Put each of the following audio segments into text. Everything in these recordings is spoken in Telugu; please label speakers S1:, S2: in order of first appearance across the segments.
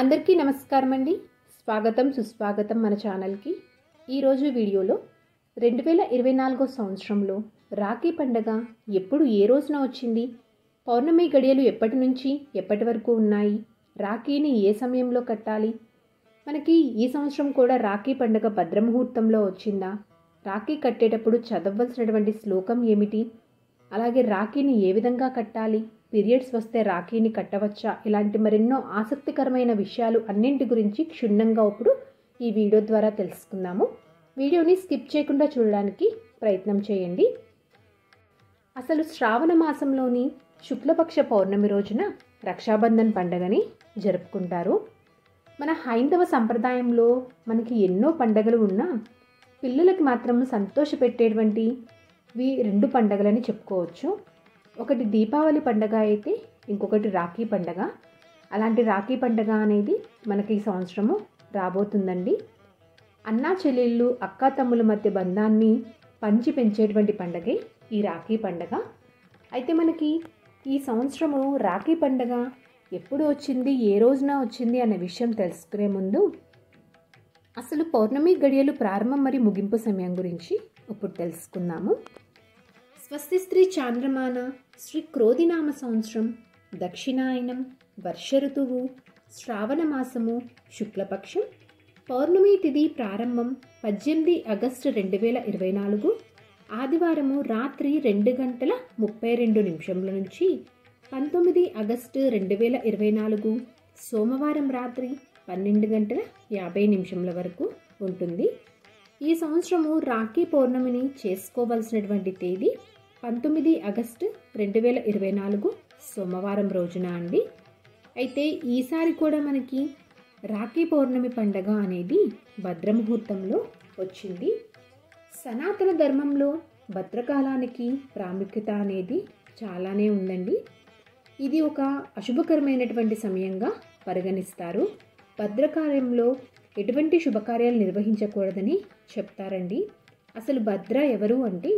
S1: అందరికీ నమస్కారం అండి. స్వాగతం సుస్వాగతం మన ఛానల్కి. ఈరోజు వీడియోలో 2024 సంవత్సరంలో రాఖీ పండగ ఎప్పుడు ఏ రోజున వచ్చింది, పౌర్ణమి గడియలు ఎప్పటి నుంచి ఎప్పటి వరకు ఉన్నాయి, రాఖీని ఏ సమయంలో కట్టాలి, మనకి ఈ సంవత్సరం కూడా రాఖీ పండగ భద్రముహూర్తంలో వచ్చిందా, రాఖీ కట్టేటప్పుడు చదవవలసినటువంటి శ్లోకం ఏమిటి, అలాగే రాఖీని ఏ విధంగా కట్టాలి, పీరియడ్స్ వస్తే రాఖీని కట్టవచ్చా, ఇలాంటి మరెన్నో ఆసక్తికరమైన విషయాలు అన్నింటి గురించి క్షుణ్ణంగా ఇప్పుడు ఈ వీడియో ద్వారా తెలుసుకుందాము. వీడియోని స్కిప్ చేయకుండా చూడడానికి ప్రయత్నం చేయండి. అసలు శ్రావణ మాసంలోని శుక్లపక్ష పౌర్ణమి రోజున రక్షాబంధన్ పండుగని జరుపుకుంటారు. మన హైందవ సంప్రదాయంలో మనకి ఎన్నో పండుగలు ఉన్నా పిల్లలకి మాత్రం సంతోషపెట్టేటువంటి రెండు పండుగలని చెప్పుకోవచ్చు. ఒకటి దీపావళి పండుగ అయితే ఇంకొకటి రాఖీ పండుగ. అలాంటి రాఖీ పండుగ అనేది మనకి ఈ సంవత్సరము రాబోతుందండి. అన్నా చెల్లెళ్ళు అక్కా తమ్ముల మధ్య బంధాన్ని పంచి పెంచేటువంటి పండుగే ఈ రాఖీ పండుగ. అయితే మనకి ఈ సంవత్సరము రాఖీ పండుగ ఎప్పుడు వచ్చింది, ఏ రోజున వచ్చింది అనే విషయం తెలుసుకునే ముందు అసలు పౌర్ణమి గడియలు ప్రారంభం మరియు ముగింపు సమయం గురించి ఇప్పుడు తెలుసుకుందాము. స్వస్తి స్త్రీ చాంద్రమాన శ్రీ క్రోధినామ సంవత్సరం దక్షిణాయనం వర్ష ఋతువు శ్రావణ మాసము శుక్లపక్షం పౌర్ణమి తిథి ప్రారంభం 18 ఆగస్టు 2024 ఆదివారము రాత్రి 2:32 నుంచి 19 ఆగస్టు 2024 సోమవారం రాత్రి 12:50 వరకు ఉంటుంది. ఈ సంవత్సరము రాఖీ పౌర్ణమిని చేసుకోవలసినటువంటి తేదీ 19 ఆగస్టు 2024 సోమవారం రోజున అండి. అయితే ఈసారి కూడా మనకి రాఖీ పౌర్ణమి పండగ అనేది భద్రముహూర్తంలో వచ్చింది. సనాతన ధర్మంలో భద్రకాలానికి ప్రాముఖ్యత అనేది చాలానే ఉందండి. ఇది ఒక అశుభకరమైనటువంటి సమయంగా పరిగణిస్తారు. భద్రకాలంలో ఎటువంటి శుభకార్యాలు నిర్వహించకూడదని చెప్తారండి. అసలు భద్ర ఎవరు అంటే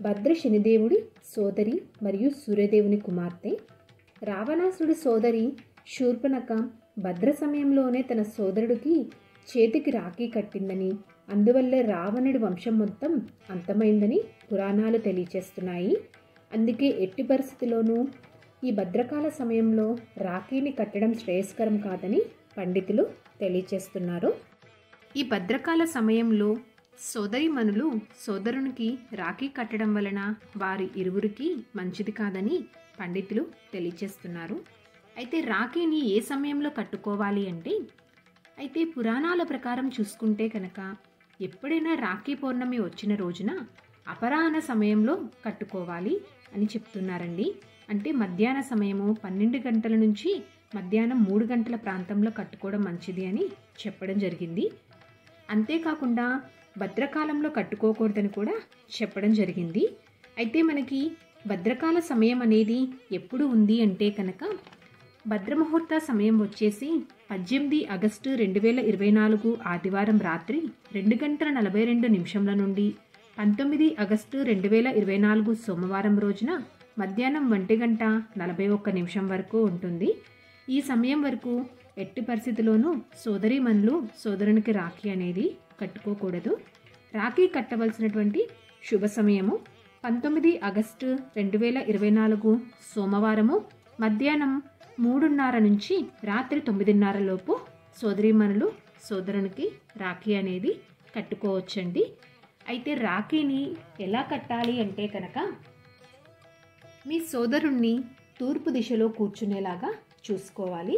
S1: భద్ర శనిదేవుడి సోదరి మరియు సూర్యదేవుని కుమార్తె. రావణాసుడి సోదరి శూర్పణఖ భద్ర సమయంలోనే తన సోదరుడికి చేతికి రాఖీ కట్టిందని, అందువల్లే రావణుడి వంశం మొత్తం అంతమైందని పురాణాలు తెలియచేస్తున్నాయి. అందుకే ఎట్టి పరిస్థితిలోనూ ఈ భద్రకాల సమయంలో రాఖీని కట్టడం శ్రేయస్కరం కాదని పండితులు తెలియచేస్తున్నారు. ఈ భద్రకాల సమయంలో సోదరీమణులు సోదరునికి రాఖీ కట్టడం వలన వారి ఇరువురికి మంచిది కాదని పండితులు తెలియచేస్తున్నారు. అయితే రాఖీని ఏ సమయంలో కట్టుకోవాలి అంటే అయితే పురాణాల ప్రకారం చూసుకుంటే కనుక ఎప్పుడైనా రాఖీ పౌర్ణమి వచ్చిన రోజున అపరాహ్న సమయంలో కట్టుకోవాలి అని చెప్తున్నారండి. అంటే మధ్యాహ్న సమయము 12 గంటల నుంచి మధ్యాహ్నం 3 గంటల ప్రాంతంలో కట్టుకోవడం మంచిది అని చెప్పడం జరిగింది. అంతేకాకుండా భద్రకాలంలో కట్టుకోకూడదని కూడా చెప్పడం జరిగింది. అయితే మనకి భద్రకాల సమయం అనేది ఎప్పుడు ఉంది అంటే కనుక భద్రముహూర్త సమయం వచ్చేసి 18 ఆగస్టు 2024 ఆదివారం రాత్రి 2:42 నుండి 19 ఆగస్టు 2024 సోమవారం రోజున మధ్యాహ్నం 1:41 వరకు ఉంటుంది. ఈ సమయం వరకు ఎట్టి పరిస్థితిలోనూ సోదరీమణులు సోదరునికి రాఖీ అనేది కట్టుకోకూడదు. రాఖీ కట్టవలసినటువంటి శుభ సమయము 19 ఆగస్టు 2024 సోమవారము మధ్యాహ్నం 3:30 నుంచి రాత్రి 9:30 లోపు సోదరీమణులు సోదరునికి రాఖీ అనేది కట్టుకోవచ్చండి. అయితే రాఖీని ఎలా కట్టాలి అంటే కనుక మీ సోదరుణ్ణి తూర్పు దిశలో కూర్చునేలాగా చూసుకోవాలి.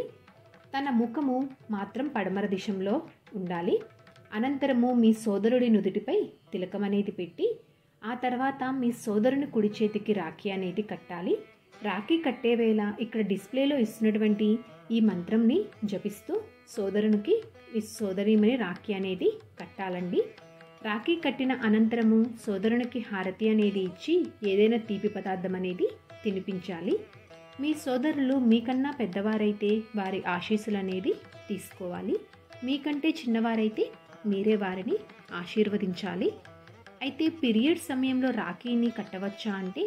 S1: తన ముఖము మాత్రం పడమర దిశలో ఉండాలి. అనంతరము మీ సోదరుడి నుదుటిపై తిలకం అనేది పెట్టి ఆ తర్వాత మీ సోదరుని కుడి చేతికి రాఖీ అనేది కట్టాలి. రాఖీ కట్టే వేళ ఇక్కడ డిస్ప్లేలో ఇస్తున్నటువంటి ఈ మంత్రంని జపిస్తూ సోదరునికి ఈ సోదరీమణి రాఖీ అనేది కట్టాలండి. రాఖీ కట్టిన అనంతరము సోదరునికి హారతి అనేది ఇచ్చి ఏదైనా తీపి పదార్థం అనేది తినిపించాలి. మీ సోదరులు మీకన్నా పెద్దవారైతే వారి ఆశీస్సులు అనేది తీసుకోవాలి. మీకంటే చిన్నవారైతే మీరే వారిని ఆశీర్వదించాలి. అయితే పీరియడ్ సమయంలో రాఖీని కట్టవచ్చా అంటే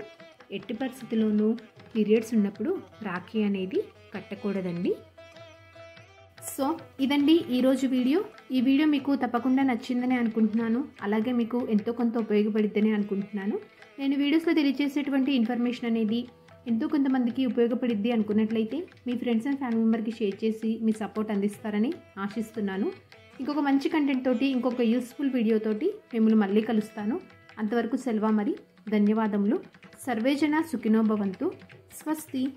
S1: ఎట్టి పరిస్థితుల్లోనూ పీరియడ్స్ ఉన్నప్పుడు రాఖీ అనేది కట్టకూడదండి. సో ఇదండి ఈరోజు వీడియో. ఈ వీడియో మీకు తప్పకుండా నచ్చిందని అనుకుంటున్నాను. అలాగే మీకు ఎంతో కొంత ఉపయోగపడిద్దని అనుకుంటున్నాను. నేను వీడియోస్లో తెలియజేసేటువంటి ఇన్ఫర్మేషన్ అనేది ఎంతో కొంతమందికి ఉపయోగపడిద్ది అనుకున్నట్లయితే మీ ఫ్రెండ్స్ అండ్ ఫ్యామిలీ మెంబర్కి షేర్ చేసి మీ సపోర్ట్ అందిస్తారని ఆశిస్తున్నాను. ఇంకొక మంచి కంటెంట్ తోటి, ఇంకొక యూస్ఫుల్ వీడియోతోటి మిమ్మల్ని మళ్ళీ కలుస్తాను. అంతవరకు సెలవు మరి. ధన్యవాదములు. సర్వేజన సుఖినో భవంతు. స్వస్తి.